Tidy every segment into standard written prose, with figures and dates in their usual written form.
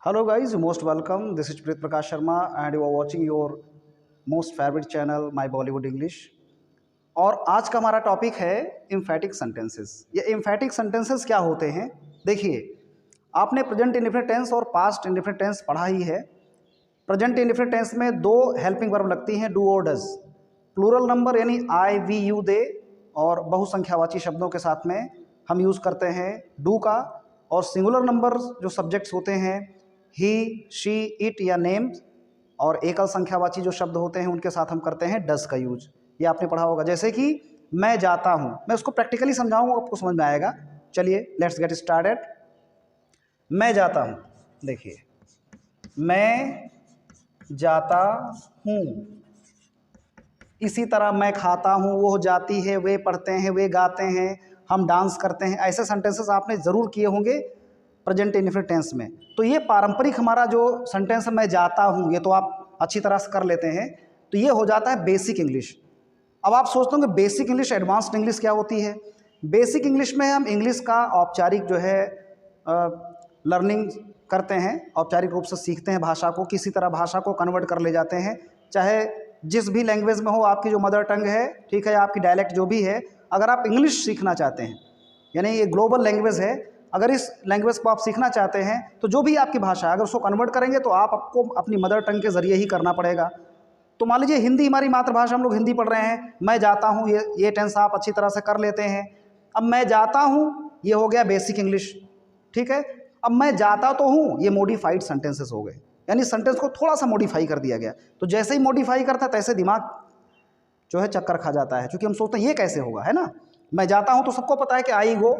Hello guys, most welcome. This is Prit Prakash Sharma and you are watching your most favorite channel My Bollywood English। और आज का हमारा topic है emphatic sentences. ये emphatic sentences क्या होते हैं? देखिए, आपने प्रेजेंट इंडेफिनिट टेंस और पास्ट इंडेफिनिट टेंस पढ़ा ही है। प्रेजेंट इंडेफिनिट टेंस में दो हेल्पिंग वर्ब लगती हैं, डू और डज। प्लूरल नंबर यानी आई, वी, यू, दे और बहुसंख्यावाची शब्दों के साथ में हम यूज़ करते हैं डू का। और सिंगुलर नंबर जो सब्जेक्ट्स होते हैं ही, शी, इट या नेम, और एकल संख्यावाची जो शब्द होते हैं उनके साथ हम करते हैं डज का यूज। ये आपने पढ़ा होगा। जैसे कि मैं जाता हूँ, मैं उसको प्रैक्टिकली समझाऊंगा, आपको समझ में आएगा। चलिए लेट्स गेट स्टार्टेड। मैं जाता हूँ, देखिए मैं जाता हूँ। इसी तरह मैं खाता हूँ, वो जाती है, वे पढ़ते हैं, वे गाते हैं, हम डांस करते हैं। ऐसे सेंटेंसेस आपने ज़रूर किए होंगे प्रेजेंट इंडेफिनिट टेंस में। तो ये पारंपरिक हमारा जो सेंटेंस मैं जाता हूँ, ये तो आप अच्छी तरह से कर लेते हैं। तो ये हो जाता है बेसिक इंग्लिश। अब आप सोचते हो कि बेसिक इंग्लिश, एडवांस्ड इंग्लिश क्या होती है? बेसिक इंग्लिश में हम इंग्लिश का औपचारिक जो है लर्निंग करते हैं, औपचारिक रूप से सीखते हैं भाषा को, किसी तरह भाषा को कन्वर्ट कर ले जाते हैं। चाहे जिस भी लैंग्वेज में हो, आपकी जो मदर टंग है, ठीक है, आपकी डायलेक्ट जो भी है, अगर आप इंग्लिश सीखना चाहते हैं, यानी ये ग्लोबल लैंग्वेज है, अगर इस लैंग्वेज को आप सीखना चाहते हैं तो जो भी आपकी भाषा है, अगर उसको कन्वर्ट करेंगे तो आपको अपनी मदर टंग के ज़रिए ही करना पड़ेगा। तो मान लीजिए हिंदी हमारी मातृभाषा, हम लोग हिंदी पढ़ रहे हैं, मैं जाता हूँ, ये टेंस आप अच्छी तरह से कर लेते हैं। अब मैं जाता हूँ, ये हो गया बेसिक इंग्लिश, ठीक है। अब मैं जाता तो हूँ, ये मॉडिफाइड सेंटेंसेस हो गए, यानी सेंटेंस को थोड़ा सा मॉडिफाई कर दिया गया। तो जैसे ही मॉडिफाई करता है तैसे दिमाग जो है चक्कर खा जाता है, क्योंकि हम सोचते हैं ये कैसे होगा, है ना। मैं जाता हूँ तो सबको पता है कि आई गो,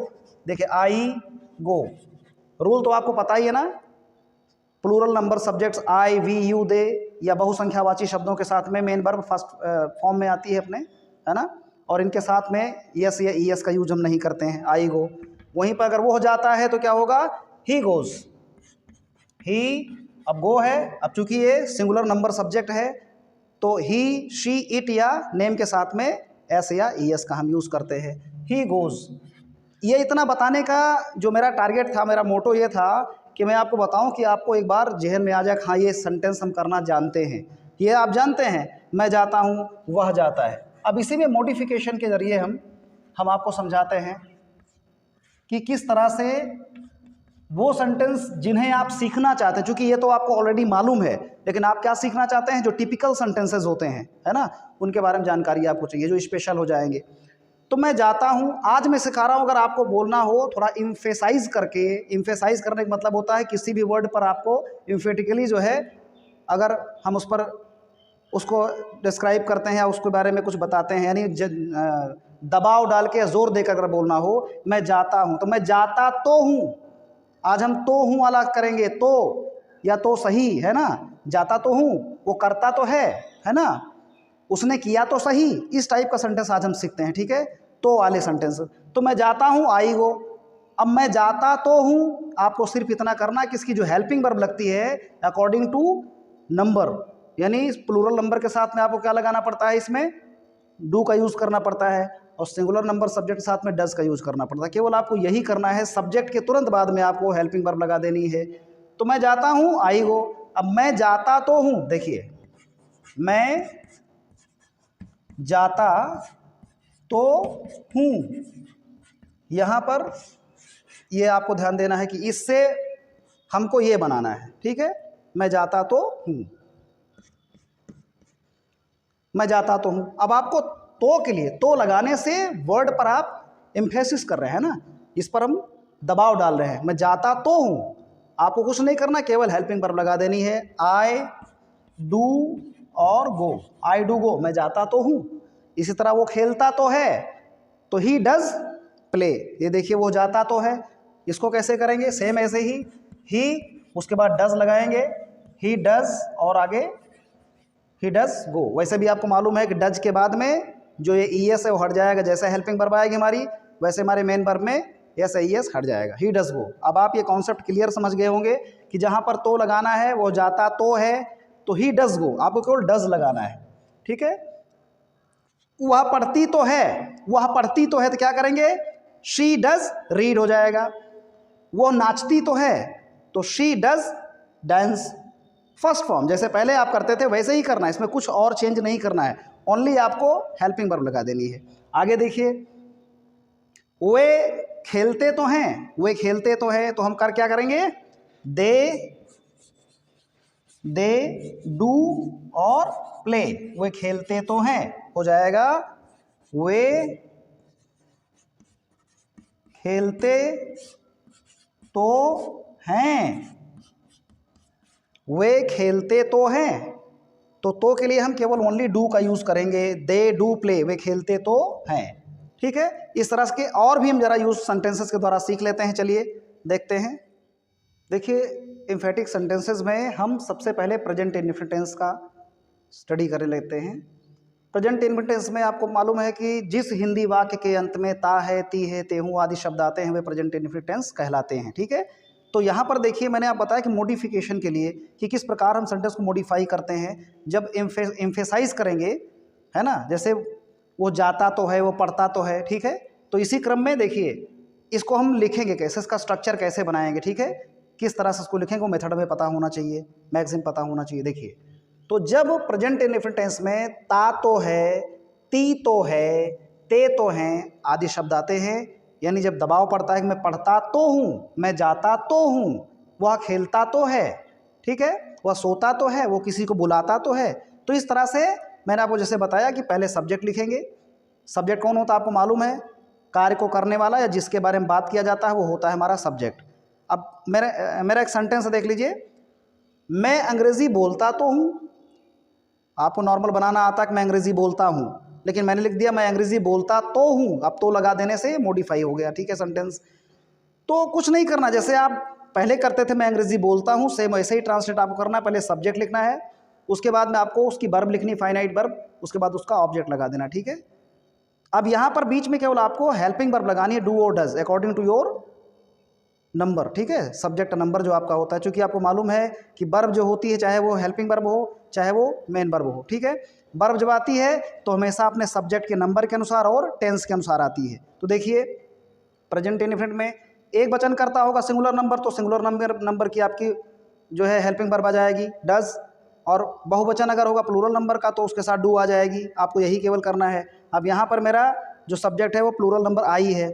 देखिए आई गो, रूल तो आपको पता ही है ना। Plural number subjects I, we, you, they या बहुसंख्यावाची शब्दों के साथ में मेन वर्ब फर्स्ट फॉर्म में आती है अपने, है ना। और इनके साथ में यस या ईएस का यूज हम नहीं करते हैं, आई गो। वहीं पर अगर वो हो जाता है तो क्या होगा? ही गोज, ही, अब गो है, अब चूंकि ये सिंगुलर नंबर सब्जेक्ट है तो ही, शी, इट या नेम के साथ में एस या ईएस का हम यूज करते हैं, ही गोज। ये इतना बताने का जो मेरा टारगेट था, मेरा मोटो ये था कि मैं आपको बताऊं कि आपको एक बार जहन में आ जाए, हाँ ये सेंटेंस हम करना जानते हैं, ये आप जानते हैं, मैं जाता हूं, वह जाता है। अब इसी में मॉडिफिकेशन के जरिए हम आपको समझाते हैं कि किस तरह से वो सेंटेंस जिन्हें आप सीखना चाहते हैं, चूंकि ये तो आपको ऑलरेडी मालूम है, लेकिन आप क्या सीखना चाहते हैं? जो टिपिकल सेंटेंसेस होते हैं, है ना, उनके बारे में जानकारी आपको चाहिए, जो स्पेशल हो जाएंगे। तो मैं जाता हूं, आज मैं सिखा रहा हूं, अगर आपको बोलना हो थोड़ा इम्फेसाइज करके। इम्फेसाइज करने का मतलब होता है किसी भी वर्ड पर आपको इम्फेटिकली जो है, अगर हम उस पर उसको डिस्क्राइब करते हैं या उसके बारे में कुछ बताते हैं, यानी दबाव डाल के जोर देकर अगर बोलना हो, मैं जाता हूं, तो मैं जाता तो हूं। आज हम तो हूं वाला करेंगे, तो या तो सही, है ना, जाता तो हूं, वो करता तो है ना, उसने किया तो सही, इस टाइप का सेंटेंस आज हम सीखते हैं, ठीक है, तो वाले सेंटेंस। तो मैं जाता हूं, आई गो। अब मैं जाता तो हूं, आपको सिर्फ इतना करना कि इसकी जो हेल्पिंग वर्ब लगती है अकॉर्डिंग टू नंबर, यानी प्लूरल नंबर के साथ में आपको क्या लगाना पड़ता है? इसमें डू का यूज करना पड़ता है, और सिंगुलर नंबर सब्जेक्ट के साथ में डज का यूज करना पड़ता है। केवल आपको यही करना है, सब्जेक्ट के तुरंत बाद में आपको हेल्पिंग वर्ब लगा देनी है। तो मैं जाता हूं, आई गो। अब मैं जाता तो हूं, देखिए मैं जाता तो हूं, यहां पर ये आपको ध्यान देना है कि इससे हमको ये बनाना है, ठीक है। मैं जाता तो हूं, मैं जाता तो हूं। अब आपको तो के लिए तो लगाने से वर्ड पर आप एम्फेसिस कर रहे हैं ना, इस पर हम दबाव डाल रहे हैं। मैं जाता तो हूं, आपको कुछ नहीं करना, केवल हेल्पिंग वर्ब लगा देनी है, आई डू और गो, आई डू गो, मैं जाता तो हूं। इसी तरह वो खेलता तो है, तो ही डज प्ले, ये देखिए वो जाता तो है, इसको कैसे करेंगे? सेम ऐसे ही उसके बाद डज लगाएंगे, ही डज, और आगे ही डज गो। वैसे भी आपको मालूम है कि डज के बाद में जो ये ईएस है वो हट जाएगा, जैसे हेल्पिंग वर्ब आएगी हमारी, वैसे हमारे मेन वर्ब में एस ईएस हट जाएगा, ही डज गो। अब आप ये कॉन्सेप्ट क्लियर समझ गए होंगे कि जहां पर तो लगाना है वो जाता तो है, तो ही डज गो, आपको केवल डज लगाना है, ठीक है। वह पढ़ती तो है, वह पढ़ती तो है, तो क्या करेंगे? शी डज रीड हो जाएगा। वो नाचती तो है, तो she does dance first form, जैसे पहले आप करते थे वैसे ही करना है, इसमें कुछ और चेंज नहीं करना है, ओनली आपको हेल्पिंग वर्ब लगा देनी है। आगे देखिए, वे खेलते तो हैं, वे खेलते तो हैं, तो हम क्या करेंगे, दे डू और प्ले, वे खेलते तो हैं हो जाएगा वे खेलते तो हैं, वे खेलते तो हैं, तो के लिए हम केवल ओनली डू का यूज़ करेंगे, दे डू प्ले, वे खेलते तो हैं। ठीक है, इस तरह के और भी हम जरा यूज सेंटेंसेस के द्वारा सीख लेते हैं। चलिए देखते हैं। देखिए, एम्फेटिक सेंटेंसेस में हम सबसे पहले प्रेजेंट इंडेफिनिट टेंस का स्टडी कर लेते हैं। प्रेजेंट इंडेफिनिट टेंस में आपको मालूम है कि जिस हिंदी वाक्य के अंत में ता है, ती है, तेहू आदि शब्द आते हैं वे प्रेजेंट इंडेफिनिट टेंस कहलाते हैं। ठीक है, तो यहाँ पर देखिए मैंने आप बताया कि मॉडिफिकेशन के लिए कि किस प्रकार हम सेंटेंस को मॉडिफाई करते हैं जब एम्फेसाइज करेंगे, है ना, जैसे वो जाता तो है, वो पढ़ता तो है। ठीक है, तो इसी क्रम में देखिए इसको हम लिखेंगे कैसे, इसका स्ट्रक्चर कैसे बनाएंगे। ठीक है, किस तरह से इसको लिखेंगे वो मेथड में पता होना चाहिए, मैक्सिम पता होना चाहिए। देखिए, तो जब प्रेजेंट इंडेफिनिट टेंस में ता तो है, ती तो है, ते तो हैं आदि शब्द आते हैं, यानी जब दबाव पड़ता है कि मैं पढ़ता तो हूँ, मैं जाता तो हूँ, वह खेलता तो है, ठीक है, वह सोता तो है, वो किसी को बुलाता तो है, तो इस तरह से मैंने आपको जैसे बताया कि पहले सब्जेक्ट लिखेंगे। सब्जेक्ट कौन होता है आपको मालूम है, कार्य को करने वाला या जिसके बारे में बात किया जाता है वो होता है हमारा सब्जेक्ट। अब मेरा एक सेंटेंस देख लीजिए, मैं अंग्रेज़ी बोलता तो हूँ, आपको नॉर्मल बनाना आता है कि मैं अंग्रेज़ी बोलता हूँ, लेकिन मैंने लिख दिया मैं अंग्रेज़ी बोलता तो हूँ, अब तो लगा देने से मॉडिफाई हो गया। ठीक है, सेंटेंस तो कुछ नहीं करना, जैसे आप पहले करते थे मैं अंग्रेज़ी बोलता हूँ, सेम वैसे ही ट्रांसलेट आपको करना है। पहले सब्जेक्ट लिखना है, उसके बाद में आपको उसकी वर्ब लिखनी, फाइनाइट वर्ब, उसके बाद उसका ऑब्जेक्ट लगा देना। ठीक है, अब यहाँ पर बीच में केवल आपको हेल्पिंग वर्ब लगानी है, डू और does according to your number. ठीक है, सब्जेक्ट नंबर जो आपका होता है, क्योंकि आपको मालूम है कि वर्ब जो होती है चाहे वो हेल्पिंग वर्ब हो चाहे वो मेन वर्ब हो। ठीक है, वर्ब जब आती है तो हमेशा अपने सब्जेक्ट के नंबर के अनुसार और टेंस के अनुसार आती है। तो देखिए प्रेजेंट इंडेफिनिट में एक वचन करता होगा सिंगुलर नंबर, तो सिंगुलर नंबर की आपकी जो है हेल्पिंग वर्ब आ जाएगी डज, और बहुवचन अगर होगा प्लूरल नंबर का तो उसके साथ डू आ जाएगी। आपको यही केवल करना है। अब यहाँ पर मेरा जो सब्जेक्ट है वो प्लूरल नंबर आई है,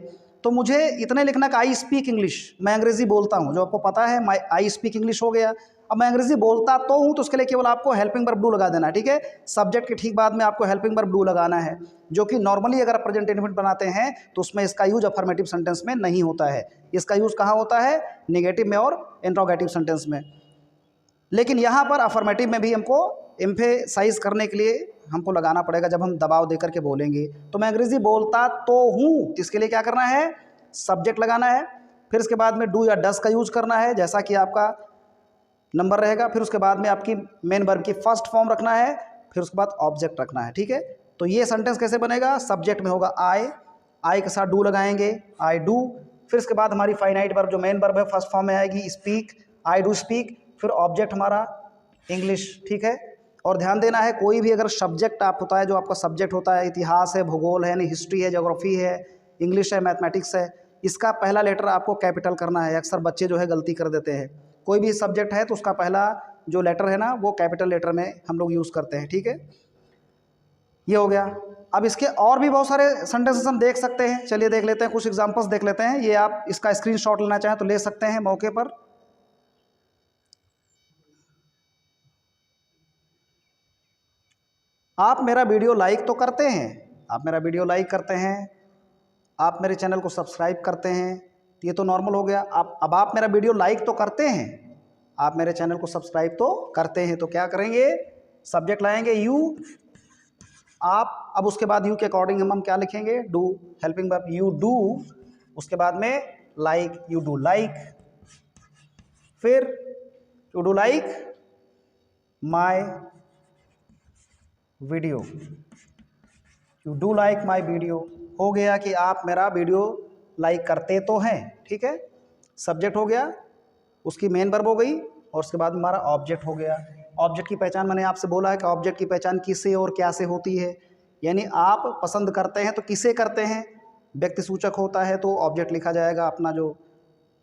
तो मुझे इतने लिखना कि आई स्पीक इंग्लिश, मैं अंग्रेज़ी बोलता हूँ, जो आपको पता है आई स्पीक इंग्लिश हो गया। अब मैं अंग्रेज़ी बोलता तो हूँ, तो उसके लिए केवल आपको हेल्पिंग वर्ब डू लगा देना है। ठीक है, सब्जेक्ट के ठीक बाद में आपको हेल्पिंग वर्ब डू लगाना है, जो कि नॉर्मली अगर प्रेजेंट इंडेफिनिट बनाते हैं तो उसमें इसका यूज अफर्मेटिव सेंटेंस में नहीं होता है। इसका यूज़ कहाँ होता है, नेगेटिव में और इंट्रोगेटिव सेंटेंस में। लेकिन यहाँ पर अफर्मेटिव में भी हमको एम्फेसाइज करने के लिए हमको लगाना पड़ेगा, जब हम दबाव दे करके बोलेंगे। तो मैं अंग्रेज़ी बोलता तो हूँ, इसके लिए क्या करना है, सब्जेक्ट लगाना है, फिर इसके बाद में डू या डस का यूज़ करना है जैसा कि आपका नंबर रहेगा, फिर उसके बाद में आपकी मेन वर्ब की फर्स्ट फॉर्म रखना है, फिर उसके बाद ऑब्जेक्ट रखना है। ठीक है, तो ये सेंटेंस कैसे बनेगा, सब्जेक्ट में होगा आई के साथ डू लगाएंगे, आई डू, फिर इसके बाद हमारी फाइनाइट वर्ब जो मेन वर्ब है फर्स्ट फॉर्म में आएगी स्पीक, आई डू स्पीक, फिर ऑब्जेक्ट हमारा इंग्लिश। ठीक है, और ध्यान देना है कोई भी अगर सब्जेक्ट आप होता है, जो आपका सब्जेक्ट होता है, इतिहास है, भूगोल है, यानी हिस्ट्री है, ज्योग्राफी है, इंग्लिश है, मैथमेटिक्स है, इसका पहला लेटर आपको कैपिटल करना है। अक्सर बच्चे जो है गलती कर देते हैं, कोई भी सब्जेक्ट है तो उसका पहला जो लेटर है ना वो कैपिटल लेटर में हम लोग यूज़ करते हैं। ठीक है, ये हो गया। अब इसके और भी बहुत सारे सेंटेंसेस हम देख सकते हैं, चलिए देख लेते हैं, कुछ एग्जांपल्स देख लेते हैं। ये आप इसका स्क्रीनशॉट लेना चाहें तो ले सकते हैं मौके पर। आप मेरा वीडियो लाइक तो करते हैं, आप मेरा वीडियो लाइक करते हैं, आप मेरे चैनल को सब्सक्राइब करते हैं, ये तो नॉर्मल हो गया। अब आप मेरा वीडियो लाइक तो करते हैं, आप मेरे चैनल को सब्सक्राइब तो करते हैं, तो क्या करेंगे, सब्जेक्ट लाएंगे यू, आप। अब उसके बाद यू के अकॉर्डिंग हम क्या लिखेंगे, do, helping verb you do, उसके बाद में लाइक, यू डू लाइक, फिर you do like my video, you do like my video. हो गया कि आप मेरा वीडियो लाइक करते तो हैं। ठीक है, सब्जेक्ट हो गया, उसकी मेन वर्ब हो गई, और उसके बाद हमारा ऑब्जेक्ट हो गया। ऑब्जेक्ट की पहचान मैंने आपसे बोला है कि ऑब्जेक्ट की पहचान किससे और क्या से होती है, यानी आप पसंद करते हैं तो किसे करते हैं, व्यक्ति सूचक होता है तो ऑब्जेक्ट लिखा जाएगा, अपना जो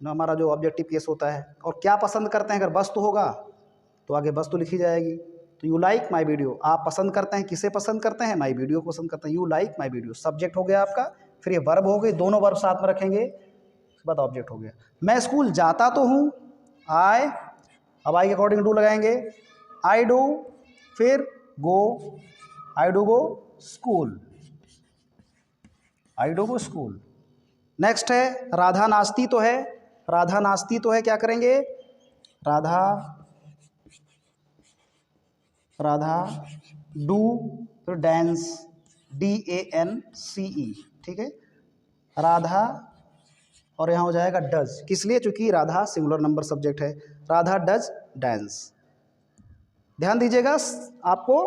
हमारा जो ऑब्जेक्टिव केस होता है। और क्या पसंद करते हैं, अगर वस्तु होगा तो आगे वस्तु लिखी जाएगी। तो यू लाइक माई वीडियो, आप पसंद करते हैं, किसे पसंद करते हैं, माई वीडियो को पसंद करते हैं। You like my video subject हो गया आपका, फिर ये वर्ब हो गए, दोनों वर्ब साथ में रखेंगे, उसके बाद ऑब्जेक्ट हो गया। मैं स्कूल जाता तो हूँ, आई, अब आई के अकॉर्डिंग डू लगाएंगे, आई डू, फिर go, I do go school, I do go school. Next है राधा नाचती तो है, राधा नाचती तो है, क्या करेंगे, राधा, राधा डू, फिर डांस, DANCE, ठीक है, राधा, और यहाँ हो जाएगा डज, किस लिए, चूंकि राधा सिंगुलर नंबर सब्जेक्ट है, राधा डज डांस। ध्यान दीजिएगा, आपको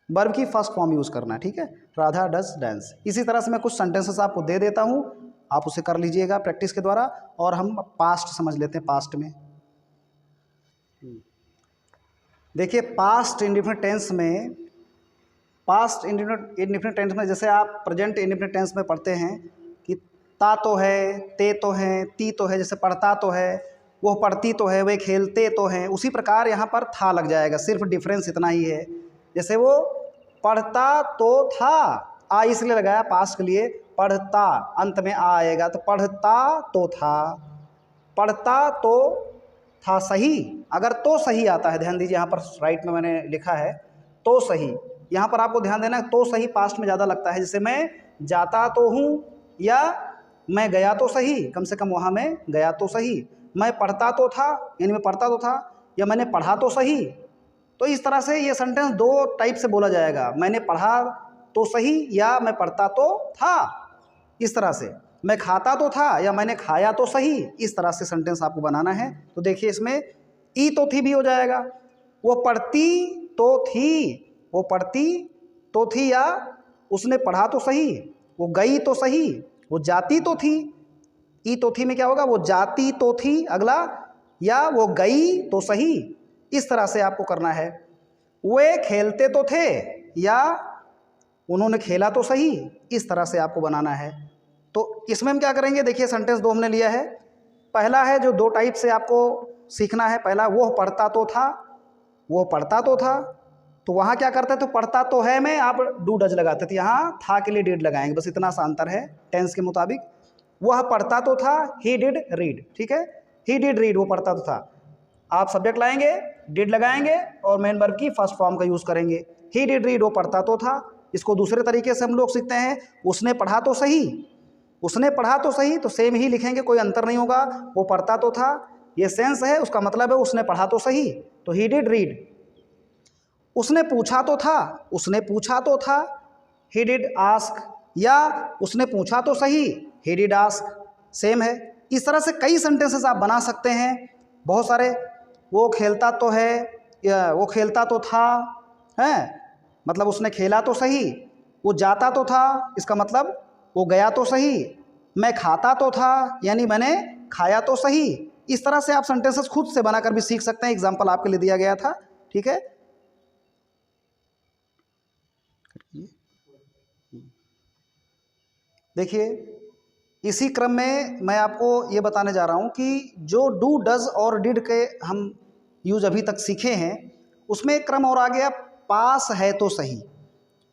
वर्ब की फर्स्ट फॉर्म यूज़ करना है, ठीक है, राधा डज डांस। इसी तरह से मैं कुछ सेंटेंसेस आपको दे देता हूँ, आप उसे कर लीजिएगा प्रैक्टिस के द्वारा। और हम पास्ट समझ लेते हैं, पास्ट में देखिए, पास्ट इंडिफिनिट टेंस में, पास्ट इंडिफिनिट टेंस में जैसे आप प्रेजेंट इंडिफिनिट टेंस में पढ़ते हैं कि ता तो है, ते तो है, ती तो है, जैसे पढ़ता तो है, वो पढ़ती तो है, वे खेलते तो हैं, उसी प्रकार यहाँ पर था लग जाएगा, सिर्फ डिफरेंस इतना ही है। जैसे वो पढ़ता तो था, आ इसलिए लगाया पास्ट के लिए, पढ़ता अंत में आ आएगा, तो पढ़ता तो था, पढ़ता तो था सही। अगर तो सही आता है, ध्यान दीजिए यहाँ पर राइट में मैंने लिखा है तो सही, यहाँ पर आपको ध्यान देना है, तो सही पास्ट में ज़्यादा लगता है। जैसे मैं जाता तो हूँ, या मैं गया तो सही, कम से कम वहाँ मैं गया तो सही, मैं पढ़ता तो था, यानी मैं पढ़ता तो था, या मैंने पढ़ा तो सही। तो इस तरह से ये सेंटेंस दो टाइप से बोला जाएगा, मैंने पढ़ा तो सही, या मैं पढ़ता तो था। इस तरह से मैं खाता तो था, या मैंने खाया तो सही, इस तरह से सेंटेंस आपको बनाना है। तो देखिए इसमें ई तो थी भी हो जाएगा, वो पढ़ती तो थी, वो पढ़ती तो थी, या उसने पढ़ा तो सही, वो गई तो सही, वो जाती तो थी। ई तो थी में क्या होगा, वो जाती तो थी अगला, या वो गई तो सही। इस तरह से आपको करना है। वे खेलते तो थे, या उन्होंने खेला तो सही, इस तरह से आपको बनाना है। तो इसमें हम क्या करेंगे, देखिए सेंटेंस दो हमने लिया है। पहला है जो दो टाइप से आपको सीखना है, पहला वो पढ़ता तो था, वो पढ़ता तो था, तो वहाँ क्या करते थे, तो पढ़ता तो है में आप डू डज लगाते थे, यहाँ था के लिए डिड लगाएंगे, बस इतना सा अंतर है टेंस के मुताबिक। वह पढ़ता तो था, ही डिड रीड, ठीक है, ही डिड रीड, वो पढ़ता तो था। आप सब्जेक्ट लाएंगे, डिड लगाएंगे, और मेन वर्ब की फर्स्ट फॉर्म का यूज़ करेंगे। ही डिड रीड, वो पढ़ता तो था। इसको दूसरे तरीके से हम लोग सीखते हैं, उसने पढ़ा तो सही, उसने पढ़ा तो सही, तो सेम ही लिखेंगे, कोई अंतर नहीं होगा। वो पढ़ता तो था, ये सेंस है, उसका मतलब है उसने पढ़ा तो सही, तो ही डिड रीड। उसने पूछा तो था, उसने पूछा तो था, ही डिड आस्क, या उसने पूछा तो सही, ही डिड आस्क, सेम है। इस तरह से कई सेंटेंसेस आप बना सकते हैं, बहुत सारे। वो खेलता तो है, या वो खेलता तो था, है मतलब उसने खेला तो सही। वो जाता तो था, इसका मतलब वो गया तो सही। मैं खाता तो था, यानी मैंने खाया तो सही। इस तरह से आप सेंटेंसेस खुद से बनाकर भी सीख सकते हैं, एग्जाम्पल आपके लिए दिया गया था, ठीक है। देखिए इसी क्रम में मैं आपको ये बताने जा रहा हूँ कि जो डू डज और डिड के हम यूज अभी तक सीखे हैं, उसमें एक क्रम और आ गया, पास है तो सही।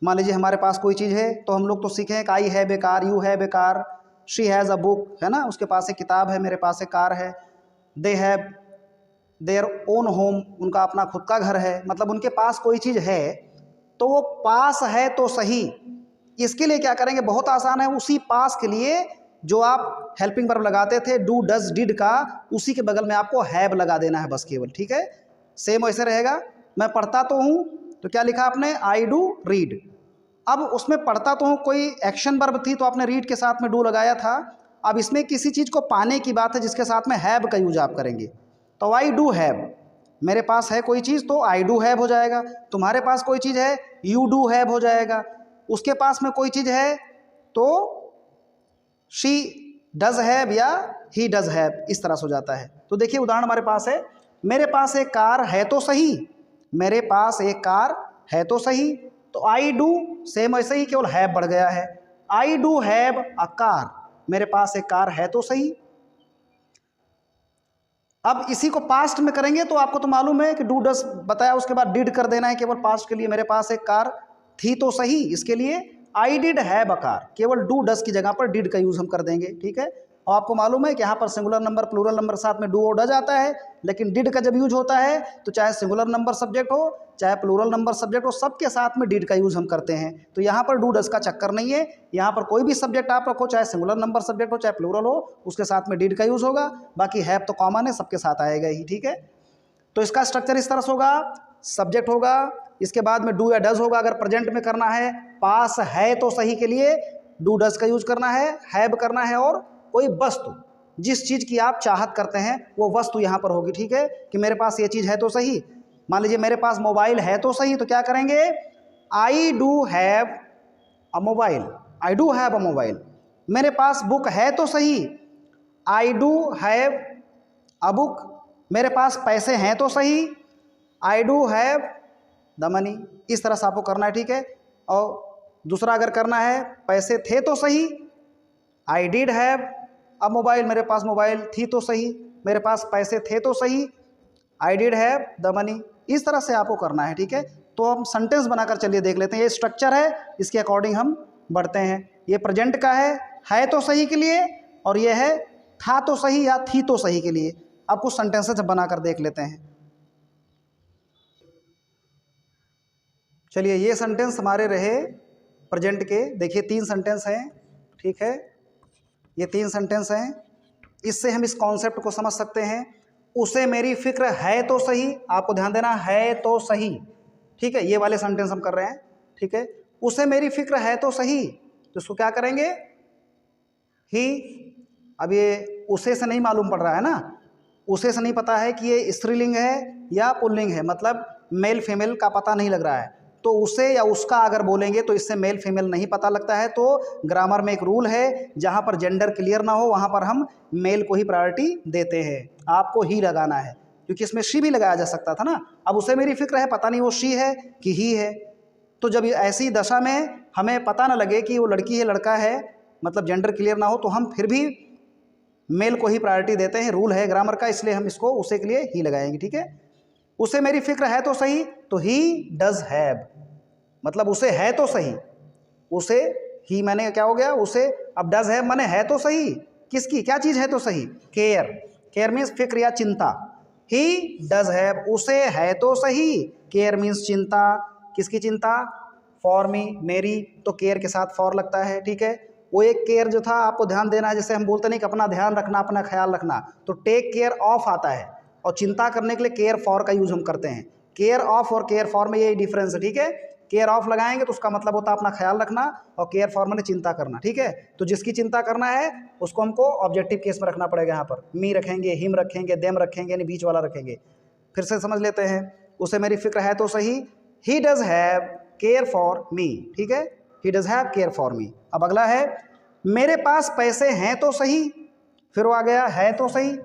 मान लीजिए हमारे पास कोई चीज़ है, तो हम लोग तो सीखे हैं कि आई है बेकार, यू है बेकार, शी हैज़ अ बुक, है ना, उसके पास एक किताब है, मेरे पास एक कार है। They have their own home, उनका अपना खुद का घर है, मतलब उनके पास कोई चीज़ है, तो वो पास है तो सही। इसके लिए क्या करेंगे, बहुत आसान है, उसी पास के लिए जो आप हेल्पिंग वर्ब लगाते थे डू डज डिड का, उसी के बगल में आपको हैव लगा देना है बस केवल, ठीक है। सेम वैसे रहेगा, मैं पढ़ता तो हूँ, तो क्या लिखा आपने, आई डू रीड। अब उसमें पढ़ता तो हूँ कोई एक्शन वर्ब थी, तो आपने रीड के साथ में डू लगाया था। अब इसमें किसी चीज़ को पाने की बात है, जिसके साथ में हैव का यूज आप करेंगे, तो आई डू हैव, मेरे पास है कोई चीज़ तो आई डू हैव हो जाएगा। तुम्हारे पास कोई चीज़ है, यू डू हैव हो जाएगा। उसके पास में कोई चीज़ है तो शी डज हैव या ही डज हैव, इस तरह से हो जाता है। तो देखिए उदाहरण हमारे पास है, मेरे पास एक कार है तो सही, मेरे पास एक कार है तो सही, तो आई डू, सेम ऐसे ही केवल हैव बढ़ गया है, I do have a car, मेरे पास एक कार है तो सही। अब इसी को पास्ट में करेंगे तो आपको तो मालूम है कि डू डस बताया, उसके बाद डिड कर देना है केवल पास्ट के लिए। मेरे पास एक कार थी तो सही, इसके लिए I did have a car, केवल डू डस की जगह पर डिड का यूज हम कर देंगे, ठीक है। और आपको मालूम है कि यहाँ पर सिंगुलर नंबर प्लूरल नंबर साथ में डू और डज आता है, लेकिन डिड का जब यूज होता है तो चाहे सिंगुलर नंबर सब्जेक्ट हो चाहे प्लूरल नंबर सब्जेक्ट हो, सबके साथ में डिड का यूज हम करते हैं। तो यहाँ पर डू डज का चक्कर नहीं है, यहाँ पर कोई भी सब्जेक्ट आप रखो, चाहे सिंगुलर नंबर सब्जेक्ट हो चाहे प्लूरल हो, उसके साथ में डिड का यूज होगा। बाकी हैव तो कॉमन है, सबके साथ आएगा ही, ठीक है। तो इसका स्ट्रक्चर इस तरह से होगा, सब्जेक्ट होगा, इसके बाद में डू या डज होगा। अगर प्रेजेंट में करना है, पास है तो सही के लिए डू डज का यूज करना है, हैव करना है, और कोई वस्तु जिस चीज़ की आप चाहत करते हैं वो वस्तु यहाँ पर होगी, ठीक है। कि मेरे पास ये चीज़ है तो सही, मान लीजिए मेरे पास मोबाइल है तो सही, तो क्या करेंगे, I do have a mobile, I do have a mobile. मेरे पास बुक है तो सही, I do have a book. मेरे पास पैसे हैं तो सही, I do have the money. इस तरह से आपको करना है, ठीक है। और दूसरा अगर करना है, पैसे थे तो सही, I did have a mobile, मेरे पास मोबाइल थी तो सही, मेरे पास पैसे थे तो सही, I did have the money. इस तरह से आपको करना है, ठीक है। तो हम सेंटेंस बनाकर चलिए देख लेते हैं, ये स्ट्रक्चर है, इसके अकॉर्डिंग हम बढ़ते हैं। ये प्रेजेंट का है तो सही के लिए, और ये है था तो सही या थी तो सही के लिए। अब कुछ सेंटेंसेस बनाकर देख लेते हैं। चलिए, ये सेंटेंस हमारे रहे प्रेजेंट के, देखिए 3 सेंटेंस हैं, ठीक है। ये 3 सेंटेंस हैं, इससे हम इस कॉन्सेप्ट को समझ सकते हैं। उसे मेरी फिक्र है तो सही, आपको ध्यान देना है तो सही, ठीक है। ये वाले सेंटेंस हम कर रहे हैं, ठीक है। उसे मेरी फिक्र है तो सही, तो इसको क्या करेंगे, ही। अब ये उसे से नहीं मालूम पड़ रहा है ना, उसे से नहीं पता है कि ये स्त्रीलिंग है या पुल्लिंग है, मतलब मेल फीमेल का पता नहीं लग रहा है। तो उसे या उसका अगर बोलेंगे तो इससे मेल फीमेल नहीं पता लगता है। तो ग्रामर में एक रूल है, जहाँ पर जेंडर क्लियर ना हो वहाँ पर हम मेल को ही प्रायोरिटी देते हैं। आपको ही लगाना है, क्योंकि इसमें शी भी लगाया जा सकता था ना। अब उसे मेरी फिक्र है, पता नहीं वो शी है कि ही है। तो जब ऐसी दशा में हमें पता ना लगे कि वो लड़की है लड़का है, मतलब जेंडर क्लियर ना हो, तो हम फिर भी मेल को ही प्रायोरिटी देते हैं, रूल है ग्रामर का, इसलिए हम इसको उसे के लिए ही लगाएंगे, ठीक है। उसे मेरी फिक्र है तो सही, तो ही डज हैव, मतलब उसे है तो सही, उसे ही मैंने क्या हो गया उसे, अब डज हैव मैंने है तो सही, किसकी क्या चीज़ है तो सही, केयर। केयर मीन्स फिक्र या चिंता। ही डज हैव, उसे है तो सही, केयर मीन्स चिंता, किसकी चिंता, फॉर मी, मेरी, तो केयर के साथ फॉर लगता है, ठीक है। वो एक केयर जो था आपको ध्यान देना है, जैसे हम बोलते नहीं कि अपना ध्यान रखना, अपना ख्याल रखना, तो टेक केयर ऑफ आता है, और चिंता करने के लिए केयर फॉर का यूज हम करते हैं। केयर ऑफ और केयर फॉर में यही डिफरेंस है, ठीक है। केयर ऑफ लगाएंगे तो उसका मतलब होता है अपना ख्याल रखना, और केयर फॉर मैंने चिंता करना, ठीक है। तो जिसकी चिंता करना है उसको हमको ऑब्जेक्टिव केस में रखना पड़ेगा। यहाँ पर मी रखेंगे, हिम रखेंगे, देम रखेंगे, यानी बीच वाला रखेंगे। फिर से समझ लेते हैं, उसे मेरी फिक्र है तो सही, he does have care for me, ठीक है, he does have care for me. अब अगला है, मेरे पास पैसे हैं तो सही, फिर वो आ गया है तो सही,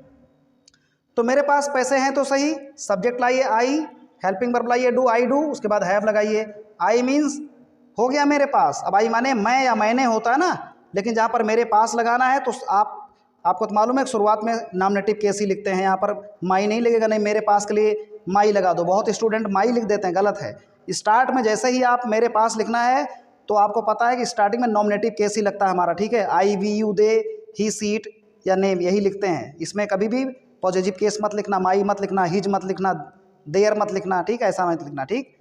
तो मेरे पास पैसे हैं तो सही, सब्जेक्ट लाइए आई, हेल्पिंग वर्ब लाइए डू, आई डू, उसके बाद हैव लगाइए। आई मीन्स हो गया मेरे पास, अब आई माने मैं या मैंने होता है ना, लेकिन जहाँ पर मेरे पास लगाना है तो आपको तो मालूम है शुरुआत में नॉमिनेटिव केस ही लिखते हैं, यहाँ पर माई नहीं लगेगा, नहीं मेरे पास के लिए माई लगा दो। बहुत स्टूडेंट माई लिख देते हैं, गलत है। स्टार्ट में जैसे ही आप मेरे पास लिखना है तो आपको पता है कि स्टार्टिंग में नॉमिनेटिव केस ही लगता है हमारा, ठीक है। I, we, you, they, he, she it या नेम, यही लिखते हैं। इसमें कभी भी पॉजिटिव केस मत लिखना, माई मत लिखना, हिज मत लिखना, देयर मत लिखना, ठीक है, ऐसा मत लिखना, ठीक।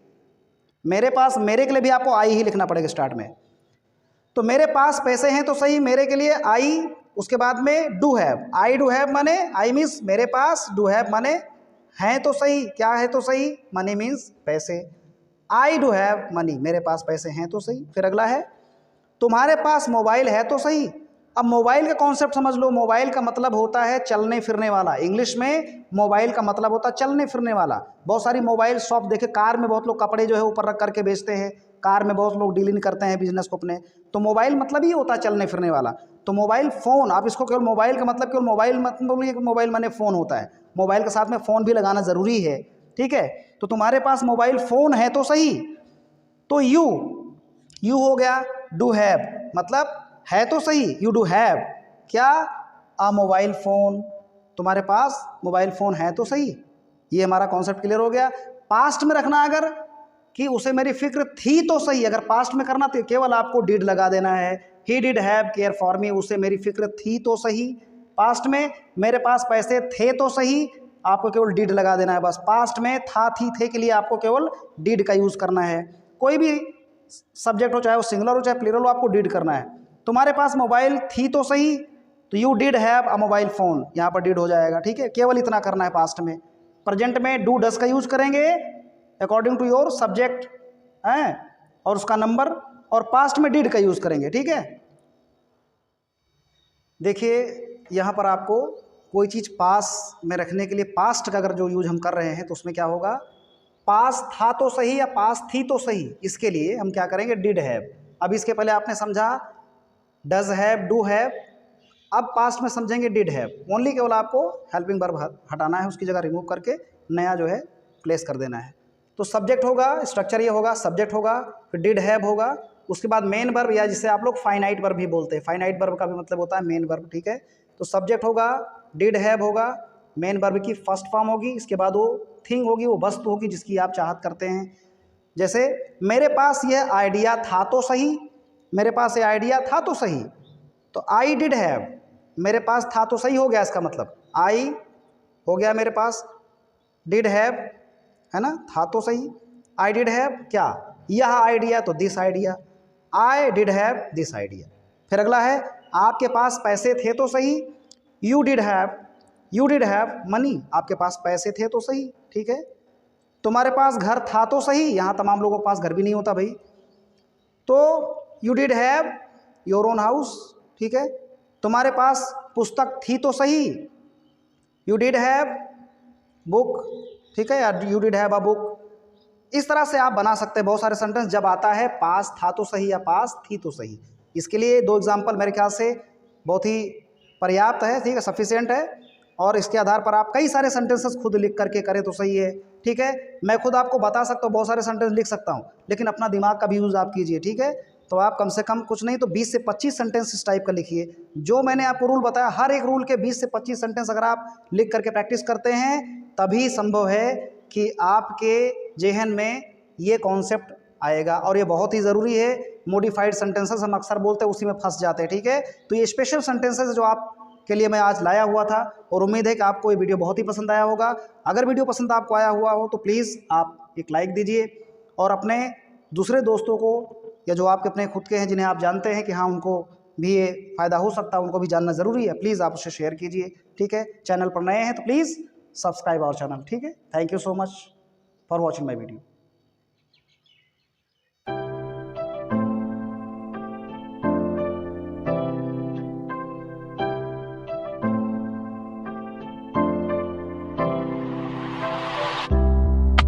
मेरे पास, मेरे के लिए भी आपको आई ही लिखना पड़ेगा स्टार्ट में। तो मेरे पास पैसे हैं तो सही, मेरे के लिए आई, उसके बाद में do have, I do have माने आई मीन्स मेरे पास, डू हैव माने हैं तो सही, क्या है तो सही, मनी मीन्स पैसे, आई डू हैव मनी, मेरे पास पैसे हैं तो सही। फिर अगला है, तुम्हारे पास मोबाइल है तो सही। अब मोबाइल का कॉन्सेप्ट समझ लो, मोबाइल का मतलब होता है चलने फिरने वाला, इंग्लिश में मोबाइल का मतलब होता है चलने फिरने वाला। बहुत सारी मोबाइल शॉप देखे, कार में बहुत लोग कपड़े जो है ऊपर रख करके बेचते हैं, कार में बहुत लोग डीलिंग करते हैं बिजनेस को अपने, तो मोबाइल मतलब ही होता है चलने फिरने वाला। तो मोबाइल फ़ोन, आप इसको केवल मोबाइल का मतलब केवल मोबाइल मत बोलिए कि मोबाइल माने फ़ोन होता है, मोबाइल के साथ में फ़ोन भी लगाना ज़रूरी है, ठीक है। तो तुम्हारे पास मोबाइल फ़ोन है तो सही, तो यू हो गया, डू हैव मतलब है तो सही, यू डू हैव क्या, अ मोबाइल फ़ोन, तुम्हारे पास मोबाइल फ़ोन है तो सही। ये हमारा कॉन्सेप्ट क्लियर हो गया। पास्ट में रखना अगर कि उसे मेरी फिक्र थी तो सही, अगर पास्ट में करना तो केवल आपको डिड लगा देना है। He did have care for me, उसे मेरी फिक्र थी तो सही। पास्ट में मेरे पास पैसे थे तो सही, आपको केवल डिड लगा देना है बस। पास्ट में था थी थे के लिए आपको केवल डिड का यूज़ करना है। कोई भी सब्जेक्ट हो, चाहे वो सिंगुलर हो चाहे प्लूरल हो, आपको डिड करना है। तुम्हारे पास मोबाइल थी तो सही, तो you did have a mobile phone, यहाँ पर डिड हो जाएगा। ठीक है, केवल इतना करना है पास्ट में। प्रेजेंट में डू डस का यूज़ करेंगे अकॉर्डिंग टू योर सब्जेक्ट है और उसका नंबर, और पास्ट में डिड का यूज़ करेंगे। ठीक है, देखिए यहाँ पर आपको कोई चीज़ पास में रखने के लिए पास्ट का अगर जो यूज हम कर रहे हैं तो उसमें क्या होगा, पास था तो सही या पास थी तो सही, इसके लिए हम क्या करेंगे, डिड हैव। अब इसके पहले आपने समझा डज हैव, डू हैव, अब पास्ट में समझेंगे डिड हैव। ओनली केवल आपको हेल्पिंग वर्ब हटाना है, उसकी जगह रिमूव करके नया जो है प्लेस कर देना है। तो सब्जेक्ट होगा, स्ट्रक्चर ये होगा, सब्जेक्ट होगा, फिर डिड हैव होगा, उसके बाद मेन वर्ब या जिसे आप लोग फाइनाइट वर्ब भी बोलते हैं। फाइनाइट वर्ब का भी मतलब होता है मेन वर्ब। ठीक है, तो सब्जेक्ट होगा, डिड हैव होगा, मेन वर्ब की फर्स्ट फॉर्म होगी, इसके बाद वो थिंग होगी, वो वस्तु होगी जिसकी आप चाहत करते हैं। जैसे मेरे पास यह आइडिया था तो सही, मेरे पास ये आइडिया था तो सही, तो आई डिड हैव, मेरे पास था तो सही हो गया, इसका मतलब आई हो गया मेरे पास, डिड हैव है ना, था तो सही, आई डिड हैव क्या, यह आइडिया, तो this idea, I did have this idea. फिर अगला है आपके पास पैसे थे तो सही, यू डिड हैव मनी, आपके पास पैसे थे तो सही। ठीक है, तुम्हारे पास घर था तो सही, यहाँ तमाम लोगों के पास घर भी नहीं होता भाई, तो you did have your own house. ठीक है, तुम्हारे पास पुस्तक थी तो सही, यू डिड हैव बुक। ठीक है, या you did have a book. इस तरह से आप बना सकते हैं बहुत सारे सेंटेंस जब आता है पास था तो सही या पास थी तो सही। इसके लिए 2 एग्जाम्पल मेरे ख्याल से बहुत ही पर्याप्त है। ठीक है, सफिशिएंट है, और इसके आधार पर आप कई सारे सेंटेंसेस खुद लिख करके करें तो सही है। ठीक है, मैं खुद आपको बता सकता हूँ, बहुत सारे सेंटेंस लिख सकता हूँ, लेकिन अपना दिमाग का भी यूज़ आप कीजिए। ठीक है, तो आप कम से कम कुछ नहीं तो 20 से 25 सेंटेंस इस टाइप का लिखिए। जो मैंने आपको रूल बताया, हर एक रूल के 20 से 25 सेंटेंस अगर आप लिख करके प्रैक्टिस करते हैं तभी संभव है कि आपके जेहन में ये कॉन्सेप्ट आएगा, और ये बहुत ही ज़रूरी है। मॉडिफाइड सेंटेंसेस हम अक्सर बोलते हैं, उसी में फंस जाते हैं। ठीक है, तो ये स्पेशल सेंटेंसेस जो आप के लिए मैं आज लाया हुआ था, और उम्मीद है कि आपको ये वीडियो बहुत ही पसंद आया होगा। अगर वीडियो पसंद आपको आया हुआ हो तो प्लीज़ आप एक लाइक दीजिए, और अपने दूसरे दोस्तों को या जो आपके अपने खुद के हैं जिन्हें आप जानते हैं कि हाँ उनको भी ये फ़ायदा हो सकता है, उनको भी जानना ज़रूरी है, प्लीज़ आप उसे शेयर कीजिए। ठीक है, चैनल पर नए हैं तो प्लीज़ सब्सक्राइब आवर चैनल। ठीक है, thank you so much for watching my video.